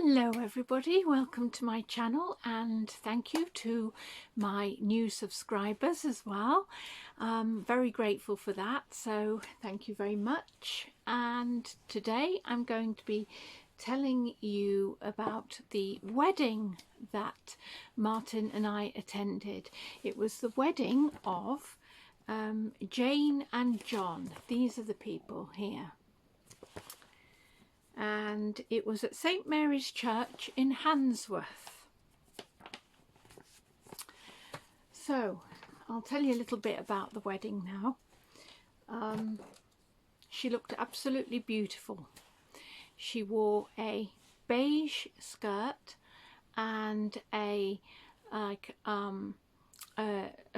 Hello everybody, welcome to my channel and thank you to my new subscribers as well. Very grateful for that, so thank you very much. And today I'm going to be telling you about the wedding that Martin and I attended. It was the wedding of Jane and John. These are the people here. And it was at St Mary's Church in Handsworth. So I'll tell you a little bit about the wedding now. She looked absolutely beautiful. She wore a beige skirt and a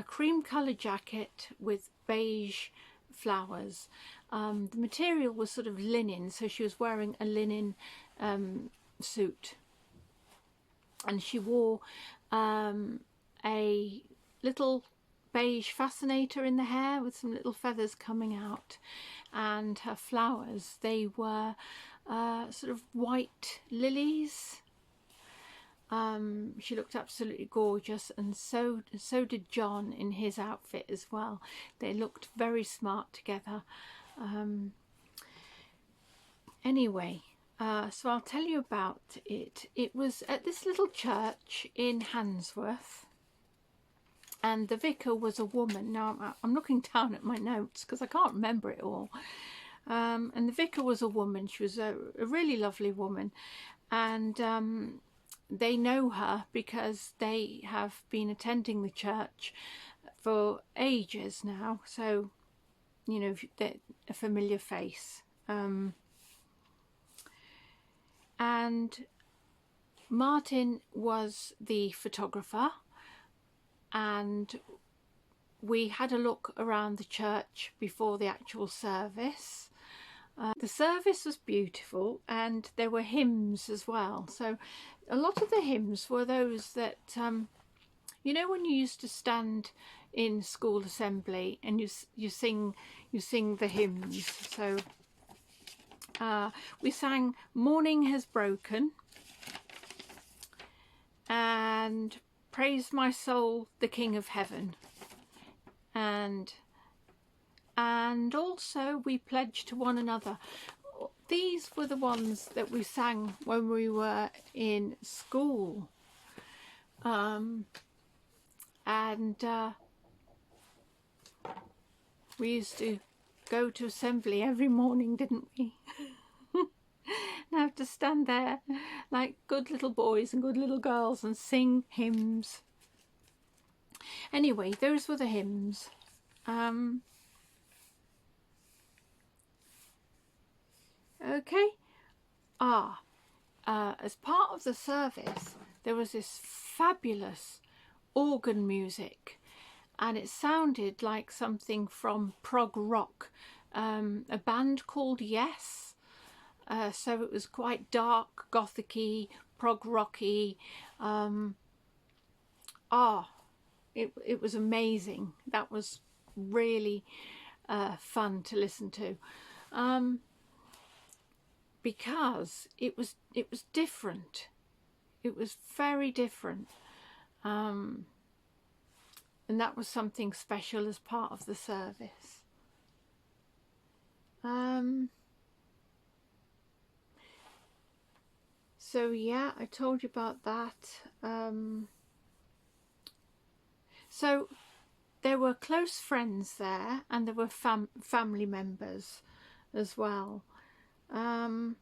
cream colour jacket with beige flowers. The material was sort of linen, so she was wearing a linen suit, and she wore a little beige fascinator in the hair with some little feathers coming out, and her flowers, they were sort of white lilies. She looked absolutely gorgeous, and so did John in his outfit as well. They looked very smart together. Anyway, so I'll tell you about it. It was at this little church in Handsworth, and the vicar was a woman. Now I'm looking down at my notes because I can't remember it all. And the vicar was a woman. She was a really lovely woman, and they know her because they have been attending the church for ages now, so you know, they're a familiar face. And Martin was the photographer, and we had a look around the church before the actual service. The service was beautiful, and there were hymns as well. So a lot of the hymns were those that, you know, when you used to stand in school assembly and you sing the hymns. So we sang "Morning Has Broken" and "Praise My Soul, the King of Heaven," and also "We Pledge to One Another." These were the ones that we sang when we were in school. We used to go to assembly every morning, didn't we? And have to stand there like good little boys and good little girls and sing hymns. Anyway, those were the hymns. Okay. As part of the service, there was this fabulous organ music, and it sounded like something from prog rock, a band called Yes. So it was quite dark, gothic-y, prog rocky. It was amazing. That was really fun to listen to, because it was different. It was very different. And that was something special as part of the service. So yeah, I told you about that. So there were close friends there, and there were family members as well. And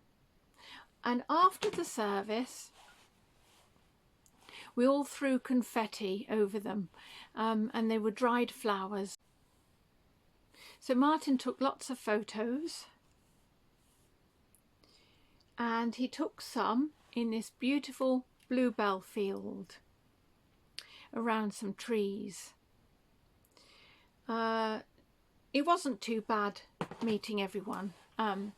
after the service, we all threw confetti over them, and they were dried flowers. So Martin took lots of photos, and he took some in this beautiful bluebell field around some trees. It wasn't too bad meeting everyone. I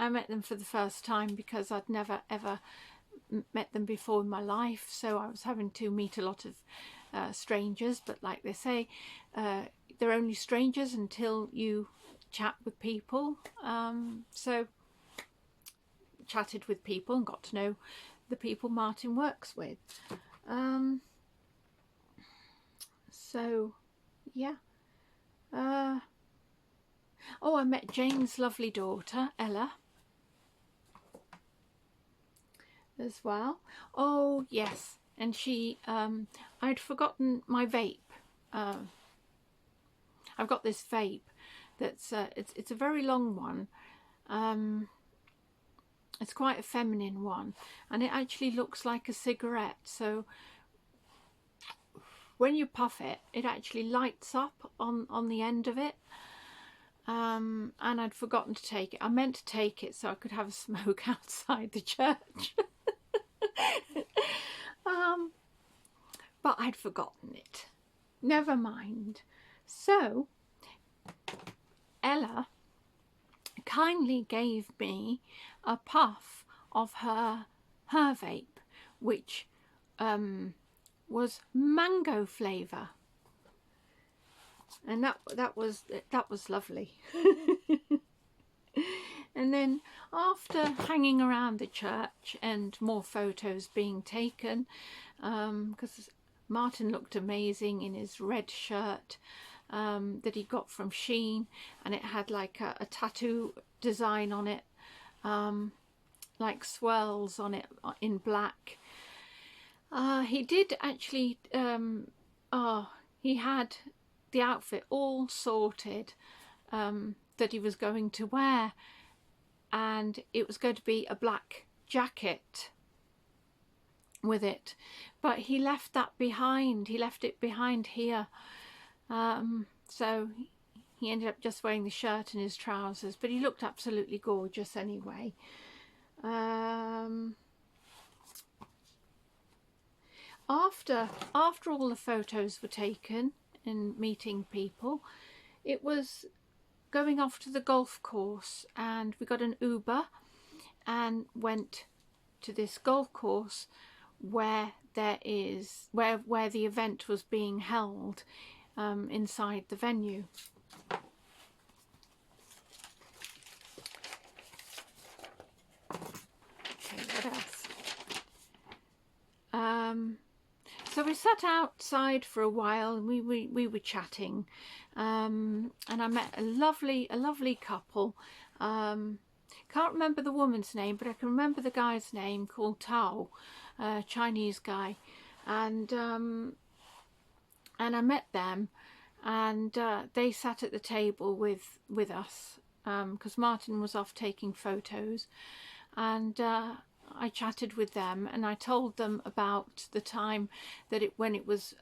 met them for the first time because I'd never ever met them before in my life, so I was having to meet a lot of strangers, but like they say, they're only strangers until you chat with people. So chatted with people and got to know the people Martin works with. So yeah. Oh, I met Jane's lovely daughter Ella as well. Oh yes, and she I'd forgotten my vape. I've got this vape that's it's a very long one. It's quite a feminine one, and it actually looks like a cigarette, so when you puff it, it actually lights up on the end of it. And I'd forgotten to take it. I meant to take it so I could have a smoke outside the church. But I'd forgotten it. Never mind. So Ella kindly gave me a puff of her vape, which was mango flavour, and that was lovely. And then after hanging around the church and more photos being taken, because Martin looked amazing in his red shirt that he got from Shein, and it had like a tattoo design on it, like swirls on it in black. He did actually, he had the outfit all sorted that he was going to wear, and it was going to be a black jacket with it, but he left that behind. He left it behind here, so he ended up just wearing the shirt and his trousers, but he looked absolutely gorgeous anyway. After all the photos were taken and meeting people, it was going off to the golf course, and we got an Uber and went to this golf course where the event was being held, inside the venue. Okay, what else? So we sat outside for a while, and we were chatting, and I met a lovely couple. Can't remember the woman's name, but I can remember the guy's name, called Tao, Chinese guy, and I met them, and they sat at the table with us, because Martin was off taking photos, and I chatted with them, and I told them about the time that when it was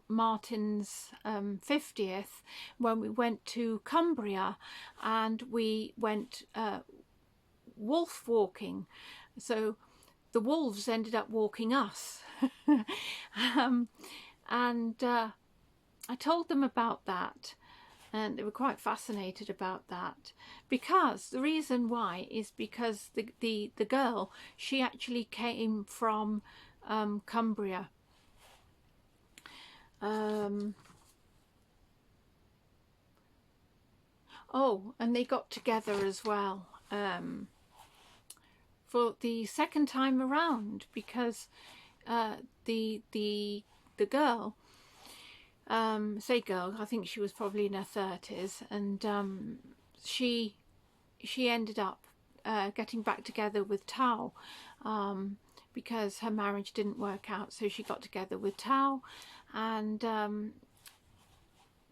Martin's 50th, when we went to Cumbria, and we went wolf walking. So the wolves ended up walking us. And I told them about that, and they were quite fascinated about that, because the reason why is because the girl, she actually came from Cumbria. Oh, and they got together as well for the second time around, because the girl, say girl, I think she was probably in her 30s, and she ended up getting back together with Tao, because her marriage didn't work out, so she got together with Tao, and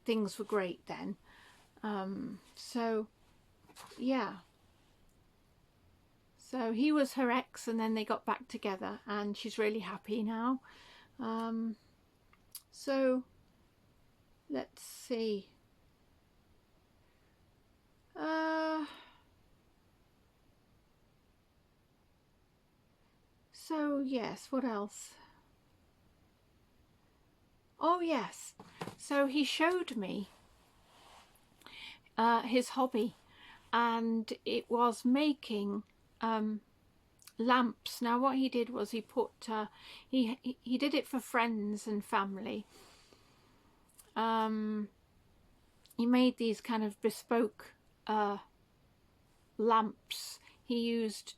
things were great then. So yeah, so he was her ex, and then they got back together, and she's really happy now. So let's see. So yes, what else? Oh yes, so he showed me his hobby, and it was making lamps. Now what he did was he put he did it for friends and family. He made these kind of bespoke lamps. He used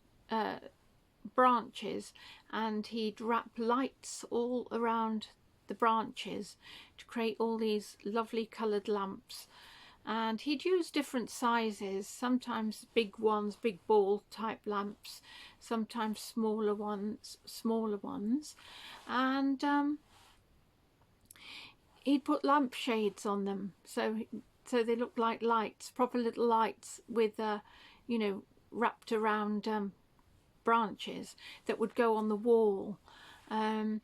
branches, and he'd wrap lights all around the branches to create all these lovely coloured lamps. And he'd use different sizes, sometimes big ones, big ball type lamps, sometimes smaller ones, and he'd put lampshades on them, so they looked like lights, proper little lights with you know, wrapped around branches that would go on the wall, and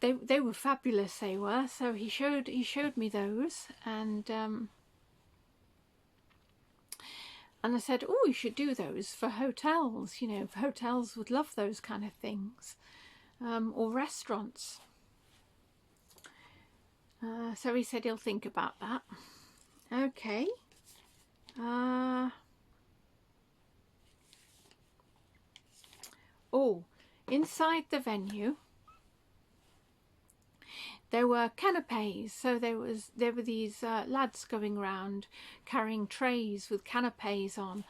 they were fabulous, they were. So he showed me those, and I said, oh, you should do those for hotels, you know, hotels would love those kind of things, or restaurants. So he said he'll think about that. Okay. Oh, inside the venue there were canapes. So there were these lads going around carrying trays with canapes on,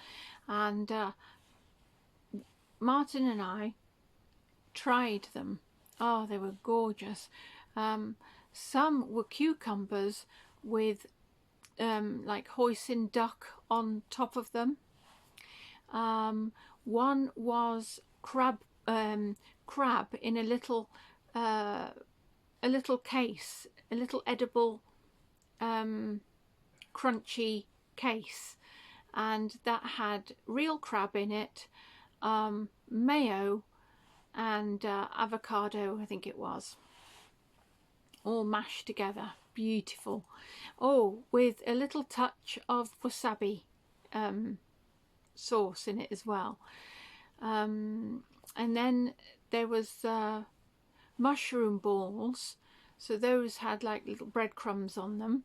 and Martin and I tried them. Oh, they were gorgeous. Some were cucumbers with like hoisin duck on top of them. One was crab in a little case, a little edible crunchy case, and that had real crab in it, mayo and avocado, I think it was, all mashed together. Beautiful. Oh, with a little touch of wasabi sauce in it as well. And then there was mushroom balls, so those had like little breadcrumbs on them,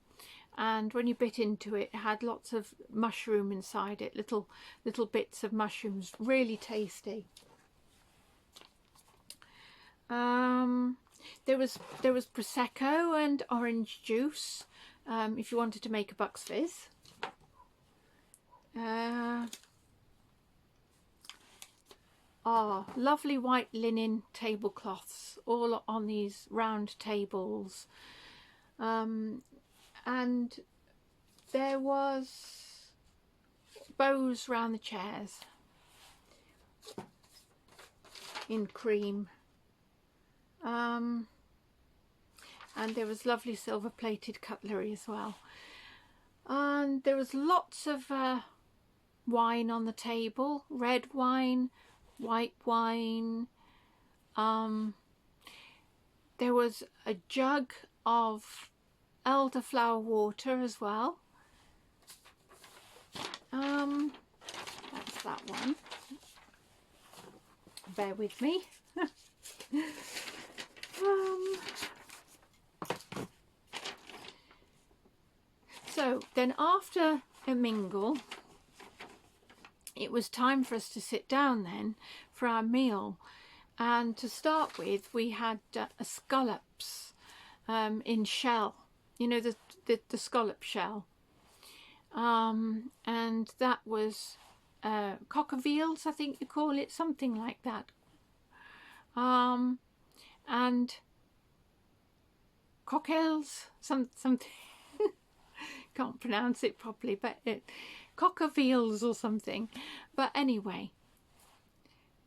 and when you bit into it, it had lots of mushroom inside it, little bits of mushrooms, really tasty. There was prosecco and orange juice, if you wanted to make a Bucks Fizz. Oh, lovely white linen tablecloths all on these round tables, and there was bows round the chairs in cream, and there was lovely silver plated cutlery as well, and there was lots of wine on the table, red wine, white wine. There was a jug of elderflower water as well. That's that one. Bear with me. So then after a mingle, it was time for us to sit down then for our meal, and to start with we had a scallops in shell, you know, the scallop shell, and that was cockerveals, I think you call it, something like that, and cocktails, something can't pronounce it properly, but cockerveals or something. But anyway,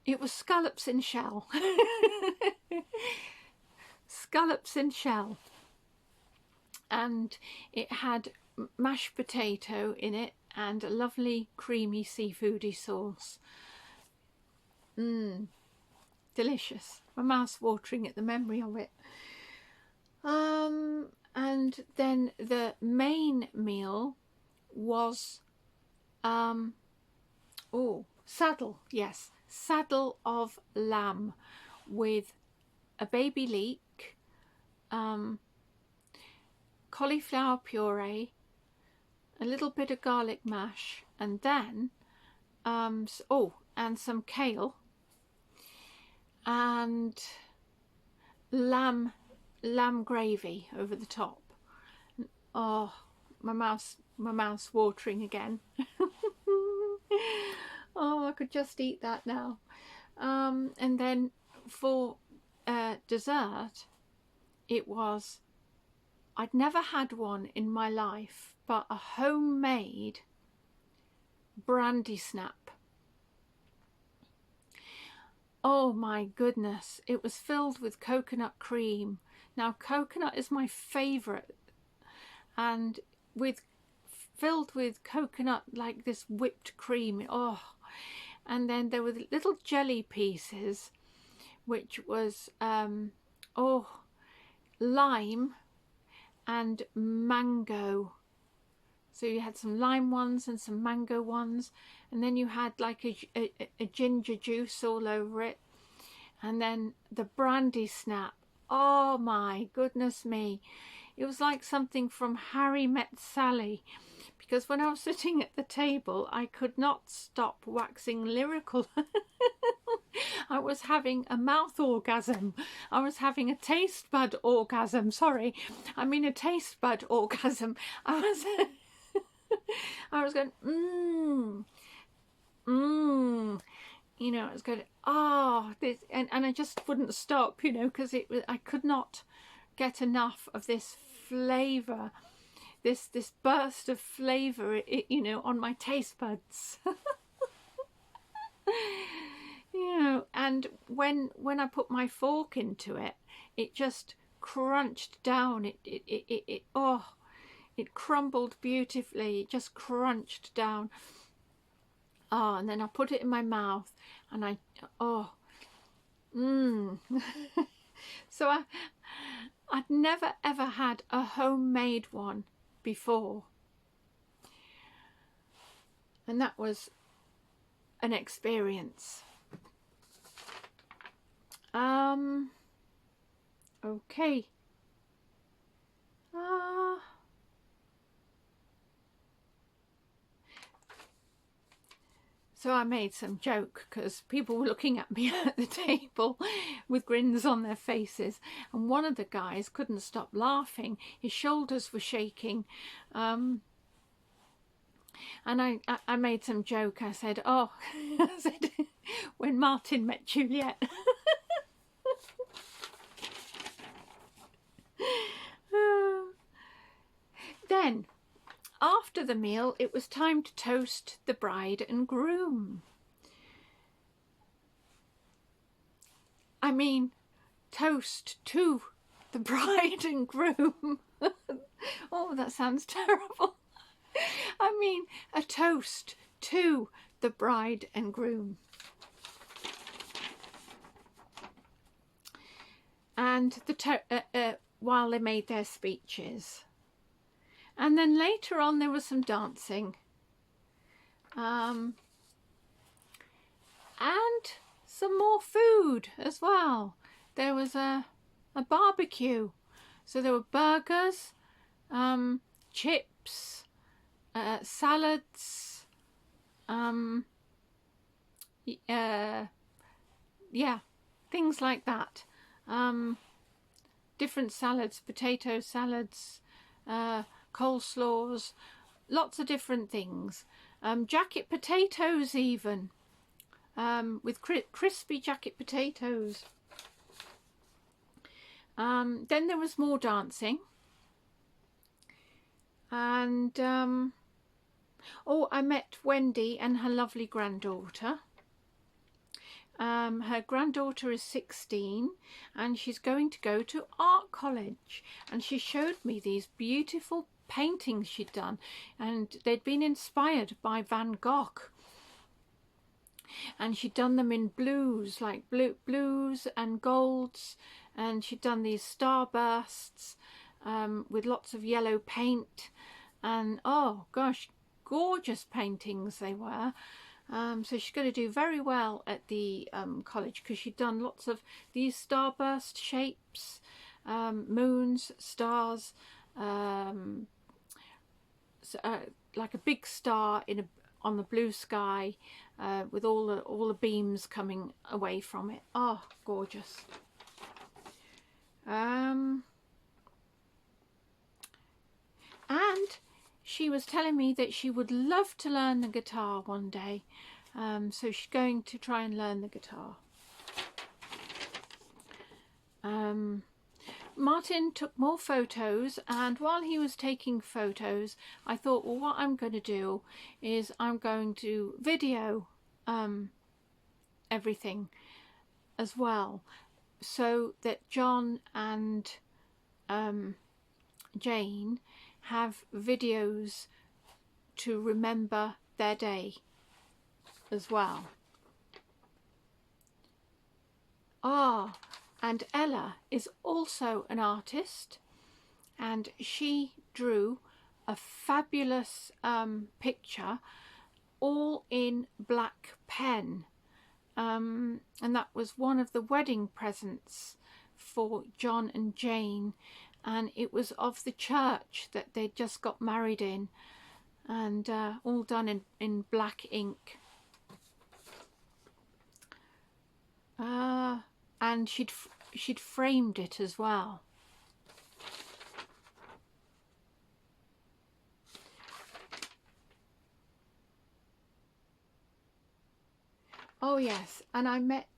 it was scallops in shell. Scallops in shell, and it had mashed potato in it and a lovely creamy seafoody sauce. Delicious. My mouth's watering at the memory of it. And then the main meal was saddle, yes, saddle of lamb with a baby leek, cauliflower puree, a little bit of garlic mash, and then and some kale, and lamb gravy over the top. Oh, my mouth's watering again. could just eat that now. And then for dessert, it was, I'd never had one in my life, but a homemade brandy snap. Oh my goodness, it was filled with coconut cream. Now coconut is my favourite, and filled with coconut, like this whipped cream. Oh, and then there were little jelly pieces, which was lime and mango. So you had some lime ones and some mango ones, and then you had like a ginger juice all over it, and then the brandy snap. Oh my goodness me, it was like something from Harry Met Sally, because when I was sitting at the table I could not stop waxing lyrical. I was having a mouth orgasm. I was having a taste bud orgasm. Sorry, I mean a taste bud orgasm. I was going, you know, I was going, oh, this, and I just wouldn't stop, you know, because I could not get enough of this flavour, this burst of flavour, you know, on my taste buds. You know, and when I put my fork into it, it just crunched down. It crumbled beautifully. It just crunched down. Oh, and then I put it in my mouth, and So I'd never ever had a homemade one before, and that was an experience. Okay. So I made some joke because people were looking at me at the table with grins on their faces, and one of the guys couldn't stop laughing. His shoulders were shaking, and I made some joke. I said, oh, I said, when Martin met Juliet. Then, after the meal, it was time to toast the bride and groom. I mean, toast to the bride and groom. Oh, that sounds terrible. I mean, a toast to the bride and groom. And while they made their speeches. And then later on there was some dancing. And some more food as well. There was a barbecue. So there were burgers, chips, salads, yeah, things like that. Different salads, potato salads, coleslaws, lots of different things. Jacket potatoes even, with crispy jacket potatoes. Then there was more dancing. And, I met Wendy and her lovely granddaughter. Her granddaughter is 16 and she's going to go to art college, and she showed me these beautiful paintings she'd done, and they'd been inspired by Van Gogh, and she'd done them in blues, like blues and golds, and she'd done these starbursts with lots of yellow paint, and oh gosh, gorgeous paintings they were. So she's going to do very well at the college, because she'd done lots of these starburst shapes, moons, stars, like a big star on the blue sky, with all the beams coming away from it. Oh, gorgeous. And she was telling me that she would love to learn the guitar one day. So she's going to try and learn the guitar. Martin took more photos, and while he was taking photos, I thought, well, what I'm going to do is I'm going to video everything as well, so that John and Jane have videos to remember their day as well. And Ella is also an artist, and she drew a fabulous picture, all in black pen, and that was one of the wedding presents for John and Jane, and it was of the church that they'd just got married in, and all done in black ink. And she'd framed it as well. Oh yes, and I met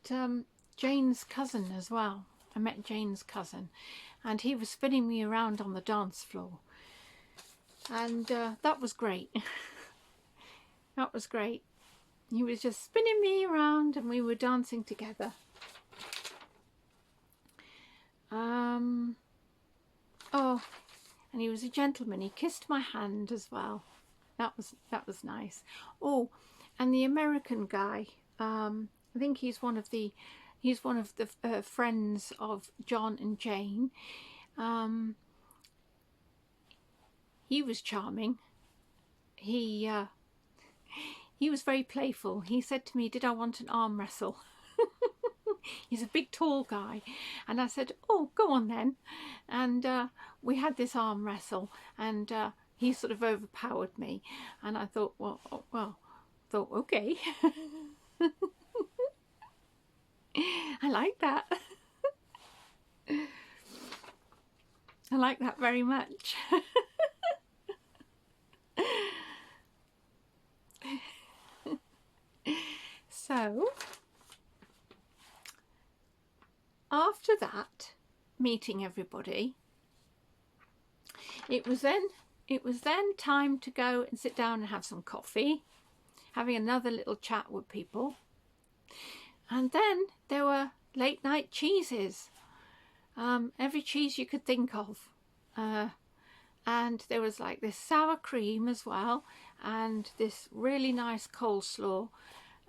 Jane's cousin as well. I met Jane's cousin, and he was spinning me around on the dance floor, and that was great. That was great. He was just spinning me around and we were dancing together. Oh, and he was a gentleman. He kissed my hand as well. That was nice. Oh, and the American guy, I think he's one of the friends of John and Jane. He was charming. He was very playful. He said to me, did I want an arm wrestle? He's a big tall guy, and I said, oh, go on then. And we had this arm wrestle, and he sort of overpowered me, and I thought, okay. I like that. I like that very much. So after that, meeting everybody, it was then time to go and sit down and have some coffee, having another little chat with people. And then there were late night cheeses, every cheese you could think of, and there was like this sour cream as well, and this really nice coleslaw,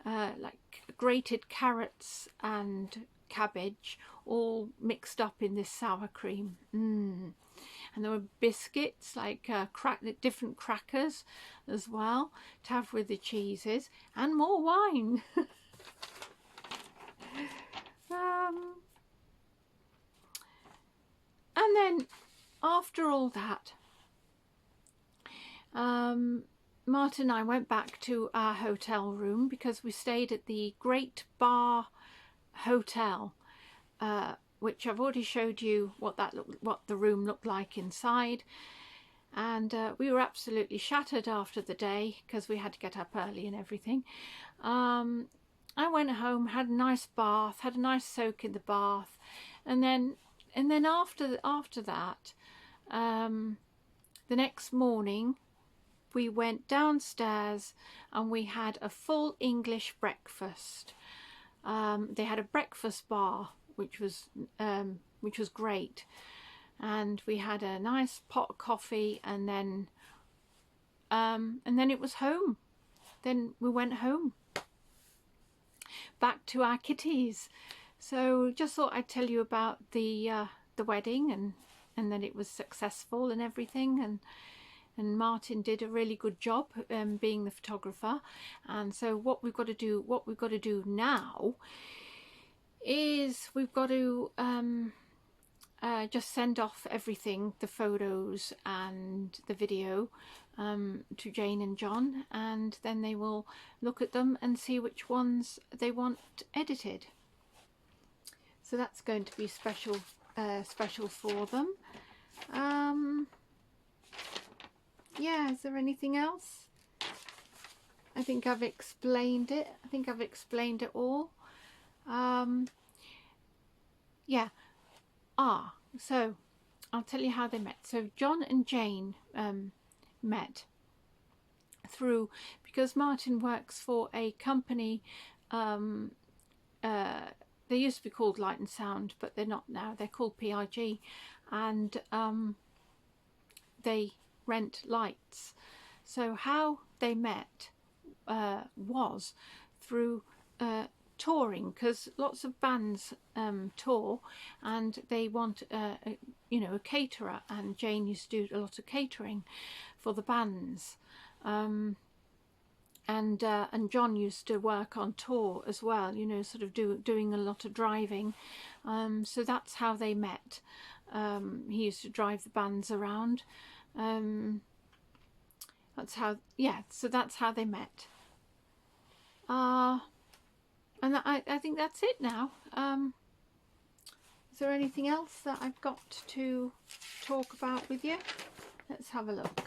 like grated carrots and cabbage all mixed up in this sour cream. And there were biscuits, like different crackers as well to have with the cheeses, and more wine. And then after all that, Martin and I went back to our hotel room, because we stayed at the Great Bar Hotel, which I've already showed you what the room looked like inside. And we were absolutely shattered after the day, because we had to get up early and everything. I went home, had a nice bath, had a nice soak in the bath, and then after that, the next morning we went downstairs and we had a full English breakfast. They had a breakfast bar, which was great, and we had a nice pot of coffee, and then it was home. Then we went home, back to our kitties. So just thought I'd tell you about the wedding, and that it was successful and everything, and Martin did a really good job being the photographer. And so what we've got to do now is we've got to just send off everything, the photos and the video, to Jane and John, and then they will look at them and see which ones they want edited. So that's going to be special for them. Yeah, is there anything else? I think I've explained it. I think I've explained it all. Yeah. So I'll tell you how they met. So John and Jane met because Martin works for a company. They used to be called Light and Sound, but they're not now. They're called PRG, and they rent lights. So how they met was through touring, because lots of bands tour, and they want a caterer, and Jane used to do a lot of catering for the bands, and John used to work on tour as well, sort of doing a lot of driving, so that's how they met. He used to drive the bands around. That's how they met. And I think that's it now. Is there anything else that I've got to talk about with you? Let's have a look.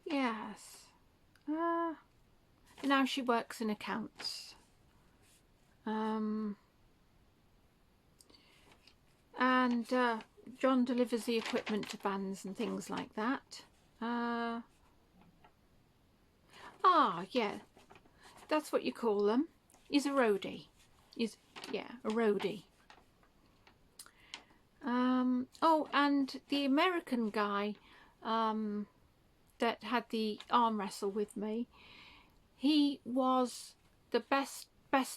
Yes. Now she works in accounts. And John delivers the equipment to bands and things like that. Yeah, that's what you call them. He's a roadie. A roadie. Oh, and the American guy that had the arm wrestle with me, he was the best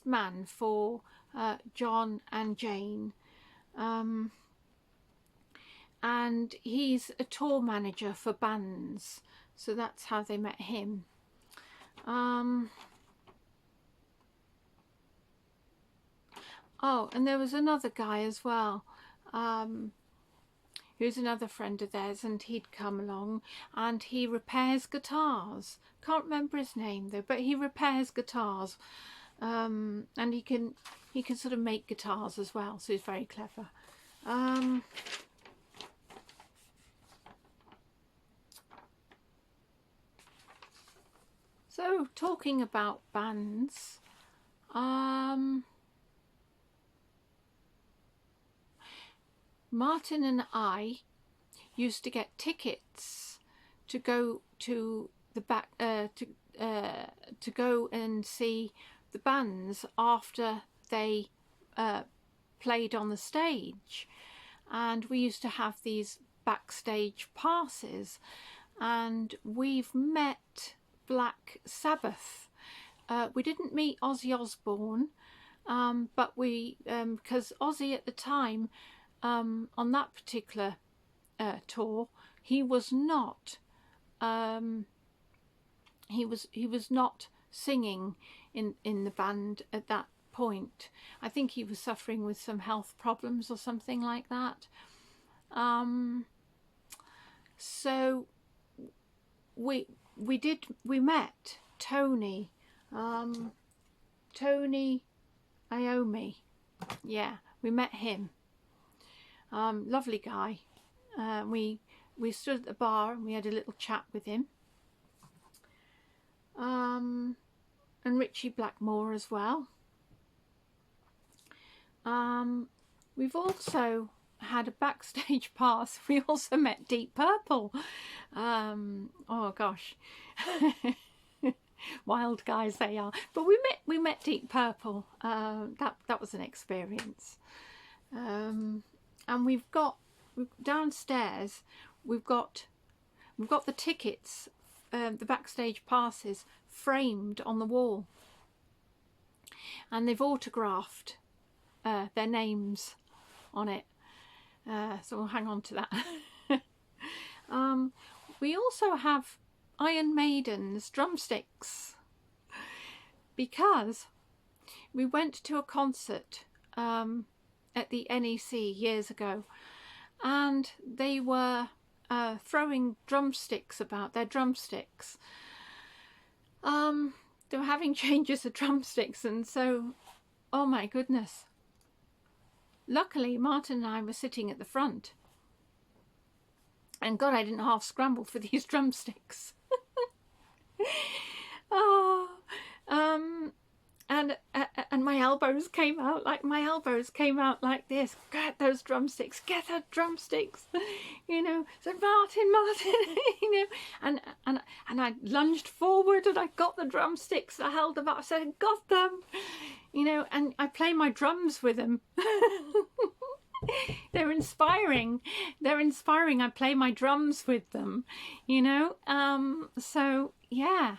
man for John and Jane. And he's a tour manager for bands, so that's how they met him. Oh, and there was another guy as well, who's another friend of theirs, and he'd come along, and he repairs guitars. Can't remember his name though, but he repairs guitars, and he can sort of make guitars as well, so he's very clever. So talking about bands, Martin and I used to get tickets to go to the back to go and see the bands after they played on the stage, and we used to have these backstage passes, and we've met Black Sabbath. We didn't meet Ozzy Osbourne, but we because Ozzy at the time, on that particular tour, he was not singing in the band at that point. I think he was suffering with some health problems or something like that. So we met Tony Iommi. Yeah, we met him. Lovely guy. We stood at the bar and we had a little chat with him. And Richie Blackmore as well. We've also had a backstage pass. We also met Deep Purple. Oh gosh. Wild guys they are. But we met Deep Purple. That was an experience. And we've got downstairs, we've got the tickets, the backstage passes framed on the wall, and they've autographed their names on it, so we'll hang on to that. We also have Iron Maiden's drumsticks, because we went to a concert at the NEC years ago, and they were throwing drumsticks about, their drumsticks. They were having changes of drumsticks, and so, oh my goodness. Luckily, Martin and I were sitting at the front, And God, I didn't half scramble for these drumsticks. Oh, and my elbows came out like this. Get those drumsticks, get the drumsticks, you know. Said Martin, you know, and I lunged forward and I got the drumsticks. I held them up. I said, got them, you know. And I play my drums with them. They're inspiring. They're inspiring. I play my drums with them, you know. So yeah.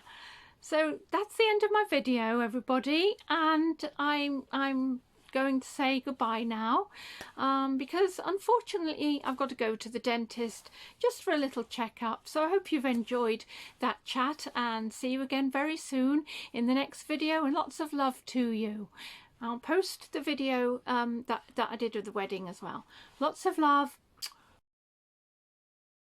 So that's the end of my video, everybody, and I'm going to say goodbye now, because unfortunately I've got to go to the dentist just for a little checkup. So I hope you've enjoyed that chat, and see you again very soon in the next video, and lots of love to you. I'll post the video that I did of the wedding as well. Lots of love.